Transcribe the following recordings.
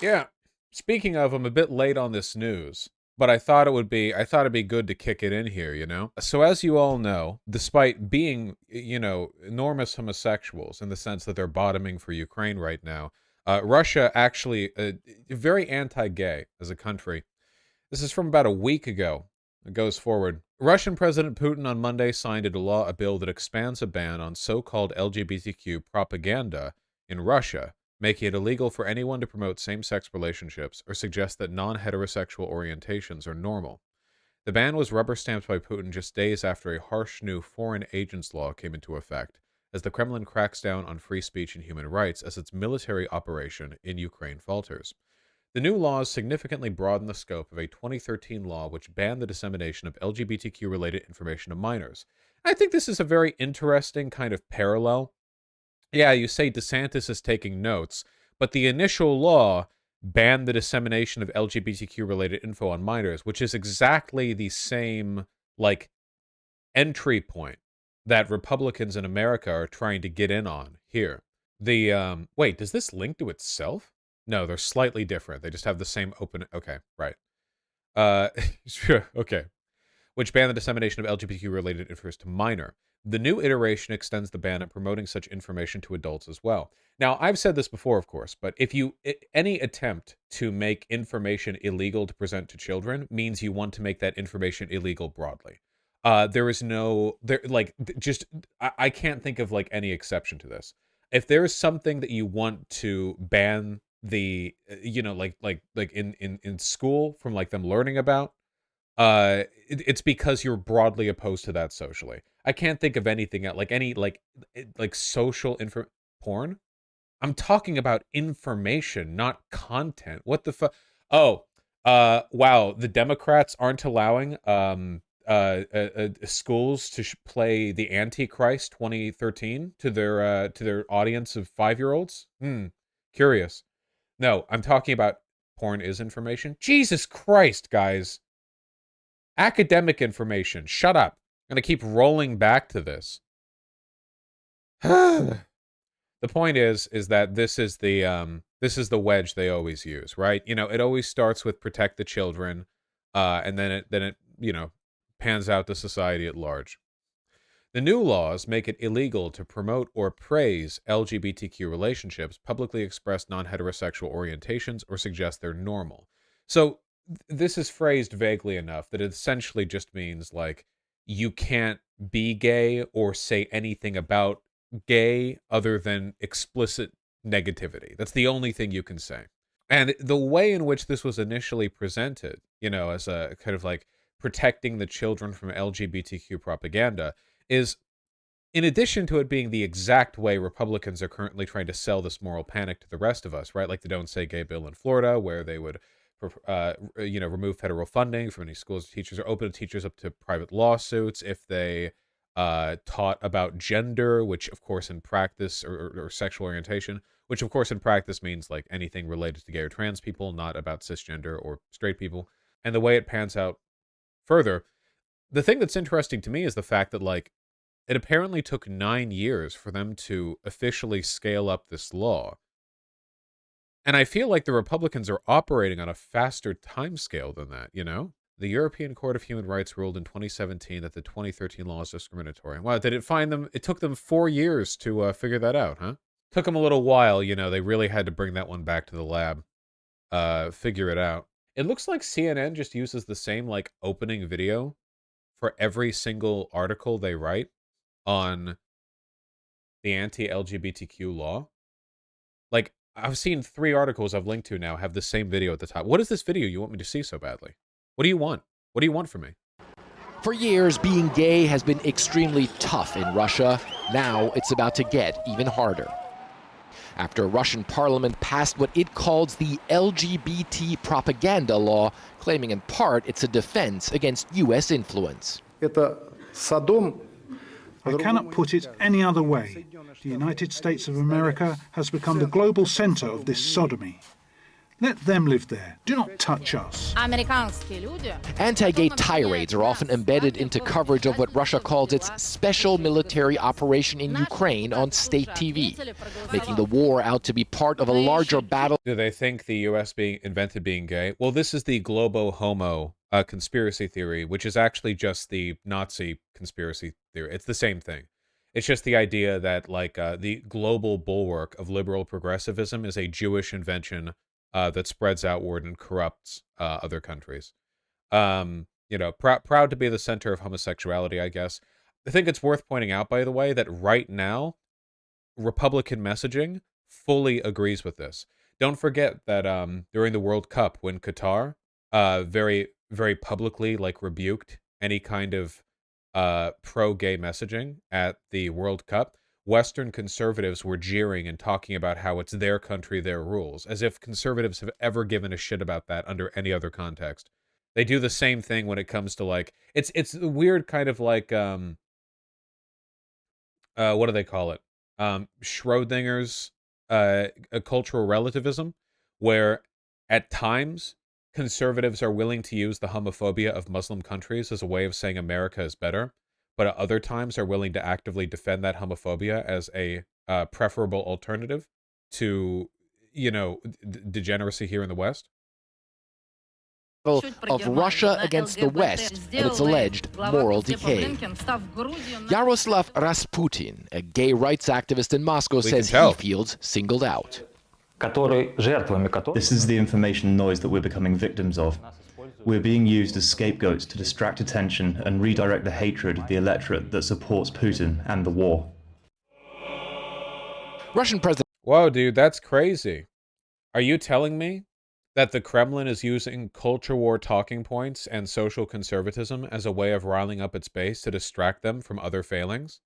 Yeah. Speaking of, I'm a bit late on this news, but I thought it'd be good to kick it in here, you know? So as you all know, despite being, enormous homosexuals in the sense that they're bottoming for Ukraine right now, Russia actually very anti-gay as a country. This is from about a week ago. It goes forward. Russian President Putin on Monday signed into law a bill that expands a ban on so-called LGBTQ propaganda in Russia, making it illegal for anyone to promote same-sex relationships or suggest that non-heterosexual orientations are normal. The ban was rubber-stamped by Putin just days after a harsh new foreign agents law came into effect, as the Kremlin cracks down on free speech and human rights as its military operation in Ukraine falters. The new laws significantly broaden the scope of a 2013 law which banned the dissemination of LGBTQ-related information to minors. I think this is a very interesting kind of parallel. Yeah, you say DeSantis is taking notes, but the initial law banned the dissemination of LGBTQ-related info on minors, which is exactly the same, like, entry point that Republicans in America are trying to get in on here. Wait, does this link to itself? No, they're slightly different. They just have the same open. Okay, right. Sure. Okay. Which ban the dissemination of LGBTQ-related information to minor. The new iteration extends the ban on promoting such information to adults as well. Now, I've said this before, of course, but any attempt to make information illegal to present to children means you want to make that information illegal broadly. There is no, I can't think of like any exception to this. If there is something that you want to ban in school from like them learning about, it's because you're broadly opposed to that socially. I can't think of anything else, like social porn. I'm talking about information, not content. What the fuck? Oh, wow. The Democrats aren't allowing schools to play the Antichrist 2013 to their audience of 5-year-olds. Curious. No, I'm talking about porn is information. Jesus Christ, guys. Academic information. Shut up. I'm going to keep rolling back to this. The point is that this is the wedge they always use, right? You know, it always starts with protect the children, and then it pans out to society at large. The new laws make it illegal to promote or praise LGBTQ relationships, publicly express non-heterosexual orientations, or suggest they're normal. So this is phrased vaguely enough that it essentially just means like you can't be gay or say anything about gay other than explicit negativity. That's the only thing you can say. And the way in which this was initially presented, as a kind of like protecting the children from LGBTQ propaganda, is, in addition to it being the exact way Republicans are currently trying to sell this moral panic to the rest of us, right? Like the Don't Say Gay bill in Florida, where they would, remove federal funding from any schools, teachers, or open teachers up to private lawsuits if they taught about gender, which of course in practice, or sexual orientation, which of course in practice means like anything related to gay or trans people, not about cisgender or straight people. And the way it pans out further, the thing that's interesting to me is the fact that like it apparently took 9 years for them to officially scale up this law. And I feel like the Republicans are operating on a faster timescale than that, The European Court of Human Rights ruled in 2017 that the 2013 law is discriminatory. Wow, did it find them? It took them 4 years to figure that out, huh? Took them a little while, they really had to bring that one back to the lab, figure it out. It looks like CNN just uses the same, like, opening video for every single article they write on the anti-LGBTQ law. Like, I've seen 3 articles I've linked to now have the same video at the top. What is this video you want me to see so badly? What do you want? What do you want from me? For years, being gay has been extremely tough in Russia. Now it's about to get even harder. After Russian parliament passed what it calls the LGBT propaganda law, claiming in part it's a defense against U.S. influence. I cannot put it any other way. The United States of America has become the global center of this sodomy. Let them live there. Do not touch us. Anti-gay tirades are often embedded into coverage of what Russia calls its special military operation in Ukraine on state TV, making the war out to be part of a larger battle. Do they think the U.S. invented being gay? Well, this is the globo homo conspiracy theory, which is actually just the Nazi conspiracy theory. It's the same thing. It's just the idea that, like, the global bulwark of liberal progressivism is a Jewish invention that spreads outward and corrupts other countries. You know, proud to be the center of homosexuality, I guess. I think it's worth pointing out, by the way, that right now, Republican messaging fully agrees with this. Don't forget that during the World Cup, when Qatar very, very publicly, like, rebuked any kind of pro-gay messaging at the World Cup, Western conservatives were jeering and talking about how it's their country, their rules, as if conservatives have ever given a shit about that under any other context. They do the same thing when it comes to, like, it's a weird kind of like what do they call it? Schrodinger's a cultural relativism, where at times conservatives are willing to use the homophobia of Muslim countries as a way of saying America is better, but at other times are willing to actively defend that homophobia as a preferable alternative to, you know, degeneracy here in the West. Of Russia against the West and its alleged moral decay. Yaroslav Rasputin, a gay rights activist in Moscow, says he feels singled out. This is the information noise that we're becoming victims of. We're being used as scapegoats to distract attention and redirect the hatred of the electorate that supports Putin and the war. Russian President... Whoa, dude, that's crazy. Are you telling me that the Kremlin is using culture war talking points and social conservatism as a way of riling up its base to distract them from other failings?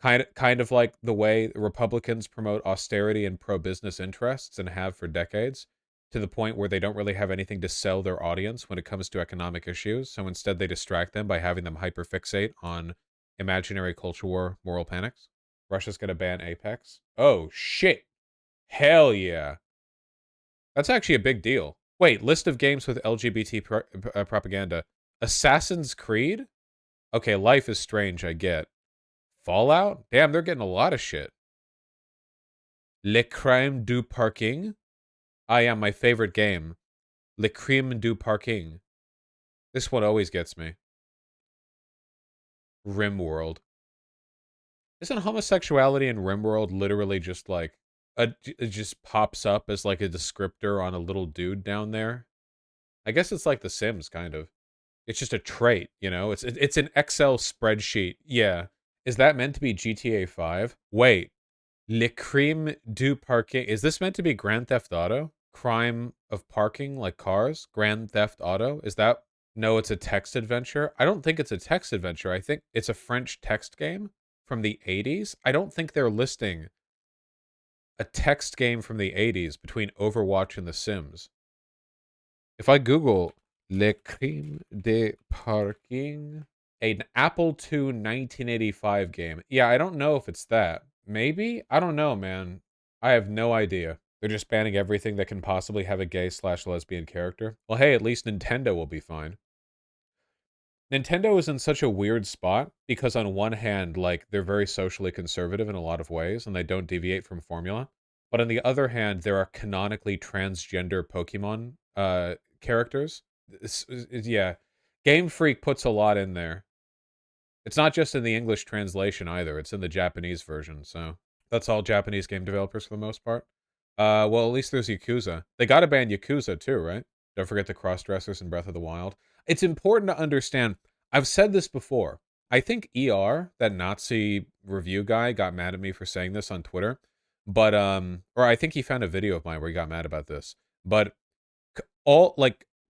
Kind of like the way Republicans promote austerity and pro-business interests and have for decades, to the point where they don't really have anything to sell their audience when it comes to economic issues, so instead they distract them by having them hyperfixate on imaginary culture war moral panics. Russia's gonna ban Apex. Oh, shit. Hell yeah. That's actually a big deal. Wait, list of games with LGBT propaganda. Assassin's Creed? Okay, Life is Strange, I get. Fallout? Damn, they're getting a lot of shit. Le Crime du Parking? Ah, yeah, my favorite game. Le Crime du Parking. This one always gets me. RimWorld. Isn't homosexuality in RimWorld literally just like it just pops up as like a descriptor on a little dude down there? I guess it's like The Sims, kind of. It's just a trait, you know? It's an Excel spreadsheet. Yeah. Is that meant to be GTA 5? Wait. Le Crime du Parking. Is this meant to be Grand Theft Auto? Crime of parking, like cars? Grand Theft Auto? Is that... No, it's a text adventure? I don't think it's a text adventure. I think it's a French text game from the 80s. I don't think they're listing a text game from the 80s between Overwatch and The Sims. If I Google Le Crime de Parking, an Apple II 1985 game. Yeah, I don't know if it's that. Maybe? I don't know, man. I have no idea. They're just banning everything that can possibly have a gay/lesbian character. Well, hey, at least Nintendo will be fine. Nintendo is in such a weird spot because on one hand, like, they're very socially conservative in a lot of ways and they don't deviate from formula. But on the other hand, there are canonically transgender Pokemon characters. Yeah. Game Freak puts a lot in there. It's not just in the English translation either. It's in the Japanese version, so that's all Japanese game developers for the most part. Well, at least there's Yakuza. They gotta ban Yakuza too, right? Don't forget the cross-dressers in Breath of the Wild. It's important to understand, I've said this before. I think ER, that Nazi review guy, got mad at me for saying this on Twitter. But, or I think he found a video of mine where he got mad about this. But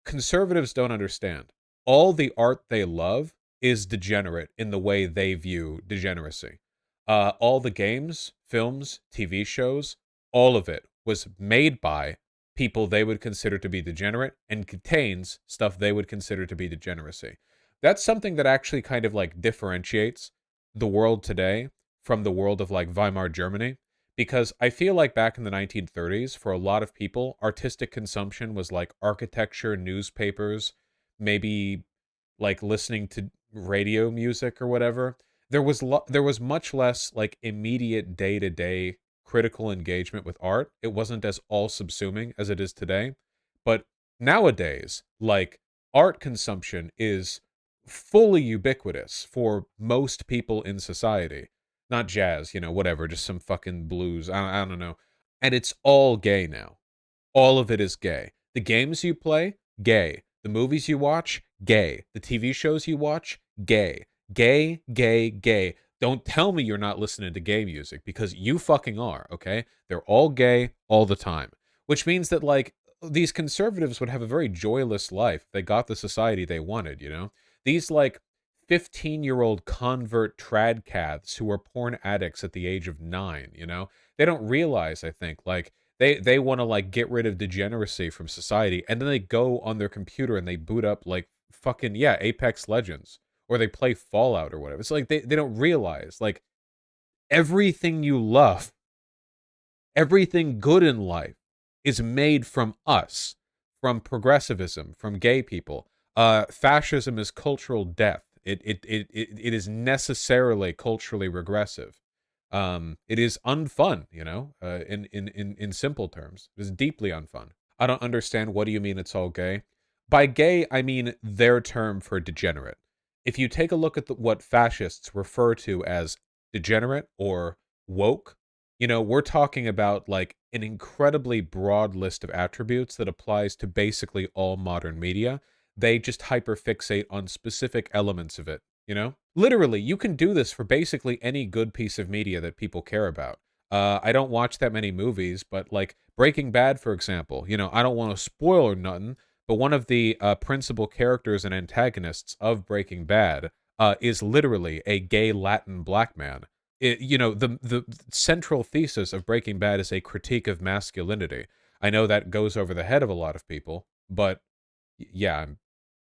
conservatives don't understand. All the art they love is degenerate in the way they view degeneracy. All the games, films, TV shows, all of it was made by people they would consider to be degenerate and contains stuff they would consider to be degeneracy. That's something that actually kind of like differentiates the world today from the world of like Weimar Germany, Because I feel like back in the 1930s, for a lot of people, artistic consumption was like architecture, newspapers, maybe like listening to radio music or whatever. There was much less like immediate day-to-day critical engagement with art. It wasn't as all-subsuming as it is today. But nowadays, like, art consumption is fully ubiquitous for most people in society. Not jazz, you know, whatever, just some fucking blues. I don't know. And it's all gay now. All of it is gay. The games you play, gay. The movies you watch, gay. The TV shows you watch, gay. Gay, gay, gay. Don't tell me you're not listening to gay music, because you fucking are, okay? They're all gay all the time. Which means that, like, these conservatives would have a very joyless life if they got the society they wanted, you know? These, like, 15-year-old convert tradcaths who are porn addicts at the age of 9, you know? They don't realize, I think, like, they want to, like, get rid of degeneracy from society, and then they go on their computer and they boot up, like, fucking, yeah, Apex Legends, or they play Fallout or whatever. It's like they don't realize, like, everything you love, everything good in life is made from us, from progressivism, from gay people. Fascism is cultural death. It is necessarily culturally regressive. It is unfun, you know, in simple terms. It is deeply unfun. I don't understand. What do you mean it's all gay? By gay, I mean their term for degenerate. If you take a look at what fascists refer to as degenerate or woke, you know, we're talking about like an incredibly broad list of attributes that applies to basically all modern media. They just hyperfixate on specific elements of it, you know? Literally, you can do this for basically any good piece of media that people care about. I don't watch that many movies, but like Breaking Bad, for example, you know, I don't want to spoil or nothing, but one of the principal characters and antagonists of Breaking Bad is literally a gay Latin black man. You know, the central thesis of Breaking Bad is a critique of masculinity. I know that goes over the head of a lot of people, but yeah,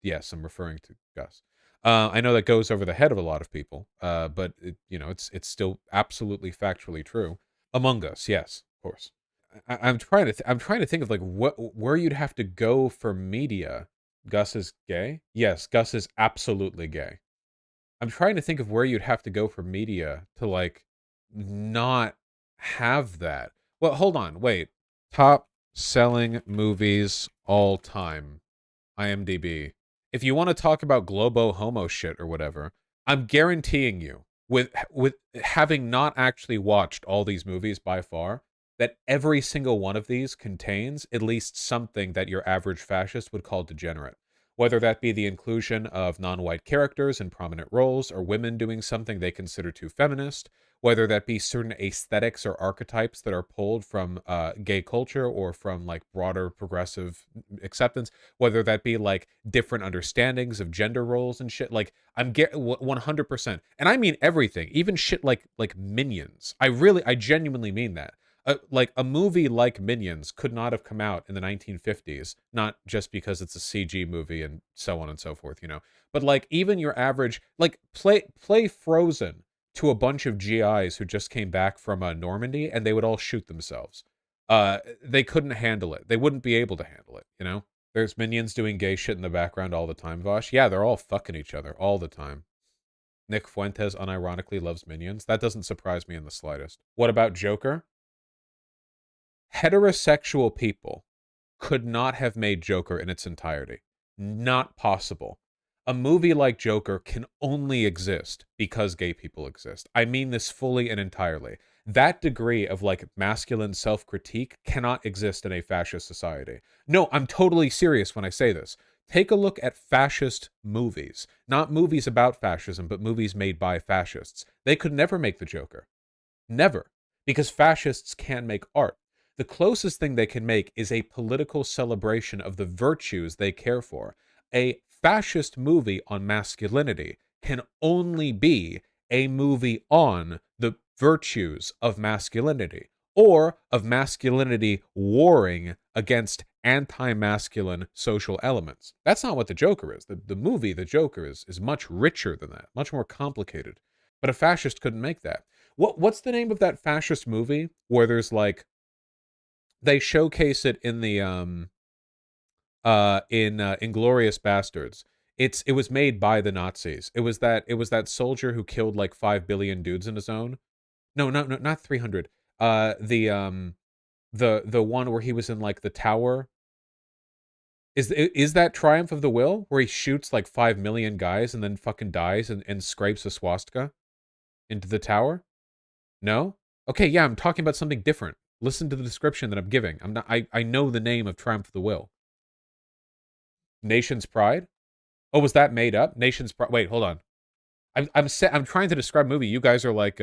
yes, I'm referring to Gus. I know that goes over the head of a lot of people, but you know, it's still absolutely factually true. Among Us, yes, of course. I'm trying to I'm trying to think of like where you'd have to go for media. Gus is gay. Yes, Gus is absolutely gay. I'm trying to think of where you'd have to go for media to like not have that. Well, hold on, wait. Top selling movies all time. IMDb. If you want to talk about globo homo shit or whatever, I'm guaranteeing you, with having not actually watched all these movies by far, that every single one of these contains at least something that your average fascist would call degenerate. Whether that be the inclusion of non-white characters in prominent roles, or women doing something they consider too feminist, whether that be certain aesthetics or archetypes that are pulled from gay culture or from like broader progressive acceptance, whether that be like different understandings of gender roles and shit. Like, I'm 100%, and I mean everything, even shit like Minions. I genuinely mean that. Like a movie like Minions could not have come out in the 1950s, not just because it's a CG movie and so on and so forth, you know. But like even your average, like play Frozen to a bunch of GIs who just came back from Normandy, and they would all shoot themselves. They couldn't handle it. They wouldn't be able to handle it, you know. There's minions doing gay shit in the background all the time, Vaush. Yeah, they're all fucking each other all the time. Nick Fuentes unironically loves Minions. That doesn't surprise me in the slightest. What about Joker? Heterosexual people could not have made Joker in its entirety. Not possible. A movie like Joker can only exist because gay people exist. I mean this fully and entirely. That degree of like masculine self-critique cannot exist in a fascist society. No, I'm totally serious when I say this. Take a look at fascist movies. Not movies about fascism, but movies made by fascists. They could never make the Joker. Never. Because fascists can make art. The closest thing they can make is a political celebration of the virtues they care for. A fascist movie on masculinity can only be a movie on the virtues of masculinity, or of masculinity warring against anti-masculine social elements. That's not what the Joker is. The movie, The Joker, is much richer than that, much more complicated. But a fascist couldn't make that. What's the name of that fascist movie where there's like they showcase it in the in Inglorious Bastards. It was made by the Nazis. It was that soldier who killed like 5 billion dudes in his own. No, not 300. The one where he was in like the tower. Is that Triumph of the Will where he shoots like 5 million guys and then fucking dies and scrapes a swastika into the tower? No? Okay, yeah, I'm talking about something different. Listen to the description that I'm giving. I know the name of Triumph of the Will. Nation's Pride? Oh, was that made up? Nation's Pride. Wait, hold on. I'm trying to describe a movie. You guys are like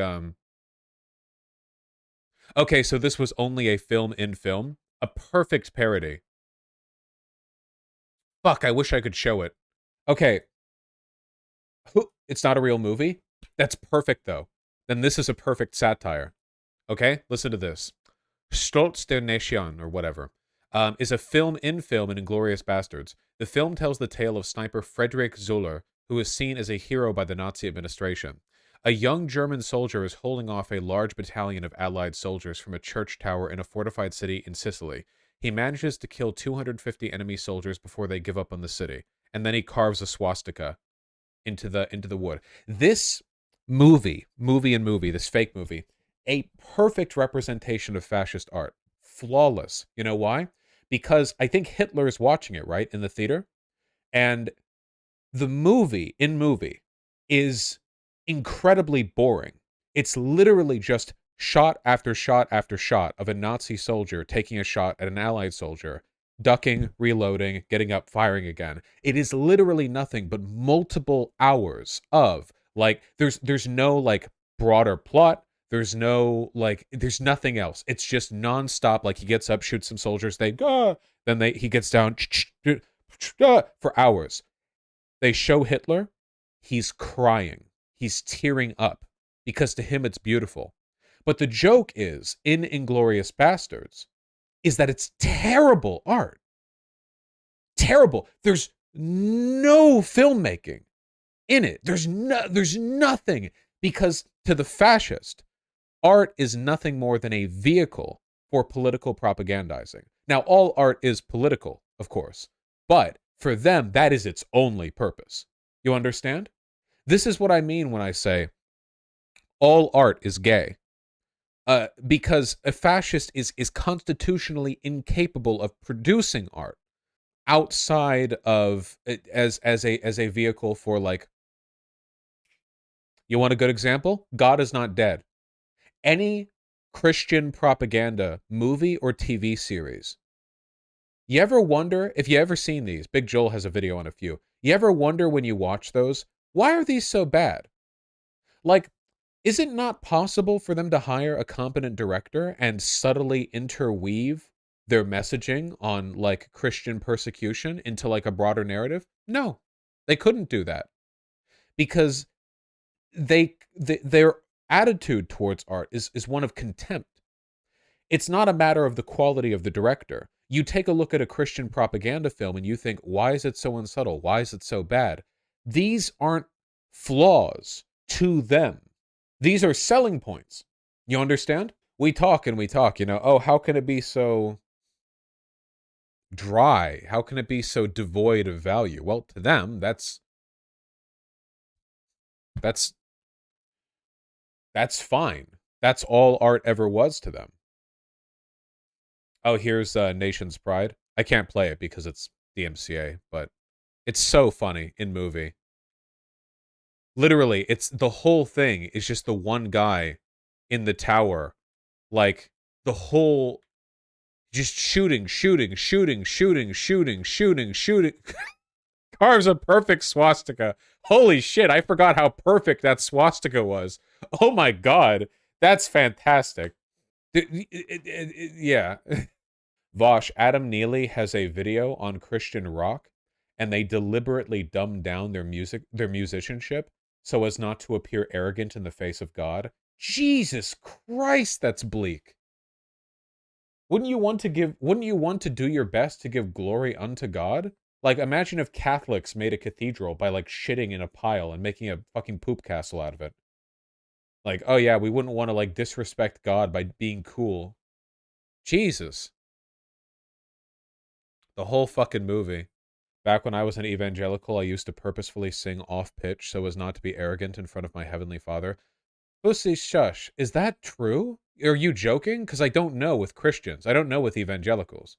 okay, so this was only a film in film. A perfect parody. Fuck, I wish I could show it. Okay. It's not a real movie? That's perfect though. Then this is a perfect satire. Okay? Listen to this. Stolz der Nation, or whatever, is a film in Inglourious Bastards. The film tells the tale of sniper Friedrich Zoller, who is seen as a hero by the Nazi administration. A young German soldier is holding off a large battalion of Allied soldiers from a church tower in a fortified city in Sicily. He manages to kill 250 enemy soldiers before they give up on the city, and then he carves a swastika into the wood. This movie, this fake movie, a perfect representation of fascist art. Flawless. You know why? Because I think Hitler is watching it, right, in the theater. And the movie is incredibly boring. It's literally just shot after shot after shot of a Nazi soldier taking a shot at an Allied soldier, ducking, reloading, getting up, firing again. It is literally nothing but multiple hours of, like, there's no, like, broader plot. There's no, like, there's nothing else. It's just nonstop. Like, he gets up, shoots some soldiers, they go, then he gets down for hours. They show Hitler. He's crying. He's tearing up because to him it's beautiful. But the joke is, in Inglourious Bastards, is that it's terrible art. Terrible. There's no filmmaking in it. There's nothing, because to the fascist, art is nothing more than a vehicle for political propagandizing. Now, all art is political, of course, but for them, that is its only purpose. You understand? This is what I mean when I say all art is gay. Because a fascist is constitutionally incapable of producing art outside of as a vehicle for, like, you want a good example? God is not dead. Any Christian propaganda movie or TV series, you ever wonder, if you ever seen these, Big Joel has a video on a few, you ever wonder when you watch those, why are these so bad? Like, is it not possible for them to hire a competent director and subtly interweave their messaging on, like, Christian persecution into, like, a broader narrative? No, they couldn't do that. Because their attitude towards art is one of contempt. It's not a matter of the quality of the director. You take a look at a Christian propaganda film and you think, why is it so unsubtle? Why is it so bad? These aren't flaws to them. These are selling points. You understand? We talk and we talk, oh, how can it be so dry? How can it be so devoid of value? Well, to them, that's fine. That's all art ever was to them. Oh, here's Nation's Pride. I can't play it because it's DMCA, but it's so funny in movie. Literally, it's the whole thing is just the one guy in the tower, like, the whole, just shooting, carves a perfect swastika. Holy shit, I forgot how perfect that swastika was. Oh my god, that's fantastic. Yeah. Vaush, Adam Neely has a video on Christian rock, and they deliberately dumb down their musicianship so as not to appear arrogant in the face of God. Jesus Christ, that's bleak. Wouldn't you want to do your best to give glory unto God? Like, imagine if Catholics made a cathedral by, like, shitting in a pile and making a fucking poop castle out of it. Like, oh yeah, we wouldn't want to like disrespect God by being cool. Jesus. The whole fucking movie. Back when I was an evangelical, I used to purposefully sing off pitch so as not to be arrogant in front of my heavenly Father. Pussy shush. Is that true? Are you joking? Because I don't know with Christians. I don't know with evangelicals.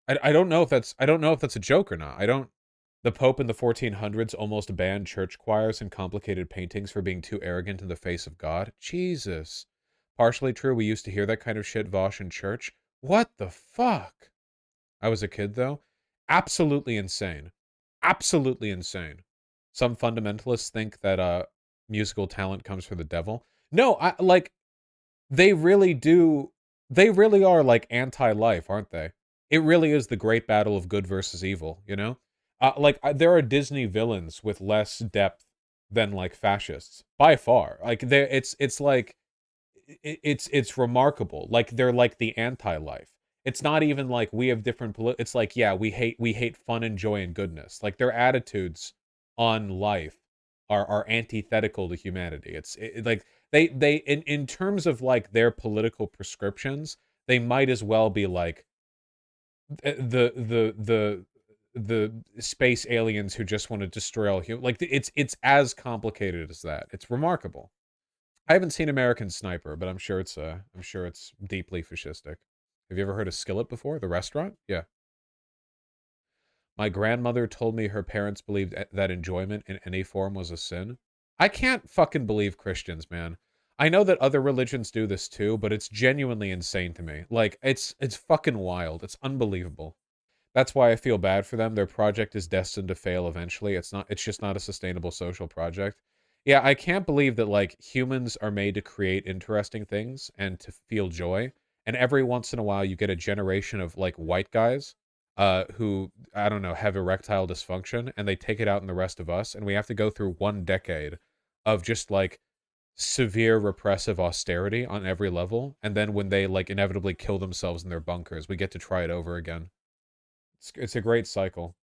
I don't know if that's a joke or not. I don't. The Pope in the 1400s almost banned church choirs and complicated paintings for being too arrogant in the face of God. Jesus. Partially true. We used to hear that kind of shit Vaush in church. What the fuck? I was a kid though. Absolutely insane. Absolutely insane. Some fundamentalists think that musical talent comes from the devil. No, I like they really do. They really are like anti-life, aren't they? It really is the great battle of good versus evil, you know? There are Disney villains with less depth than like fascists by far. Like there it's like it's remarkable. Like they're like the anti-life. It's not even like we have different it's like yeah, we hate fun and joy and goodness. Like their attitudes on life are antithetical to humanity. Like they in terms of like their political prescriptions, they might as well be like the space aliens who just want to destroy all human. Like it's as complicated as that. It's remarkable. I haven't seen American Sniper, but I'm sure it's deeply fascistic. Have you ever heard of Skillet before? The restaurant? Yeah. My grandmother told me her parents believed that enjoyment in any form was a sin. I can't fucking believe Christians, man. I know that other religions do this too, but it's genuinely insane to me. Like it's fucking wild. It's unbelievable. That's why I feel bad for them. Their project is destined to fail eventually. It's just not a sustainable social project. Yeah, I can't believe that like humans are made to create interesting things and to feel joy. And every once in a while you get a generation of like white guys who I don't know, have erectile dysfunction and they take it out on the rest of us and we have to go through 1 decade of just like severe repressive austerity on every level and then when they like inevitably kill themselves in their bunkers, we get to try it over again. It's a great cycle.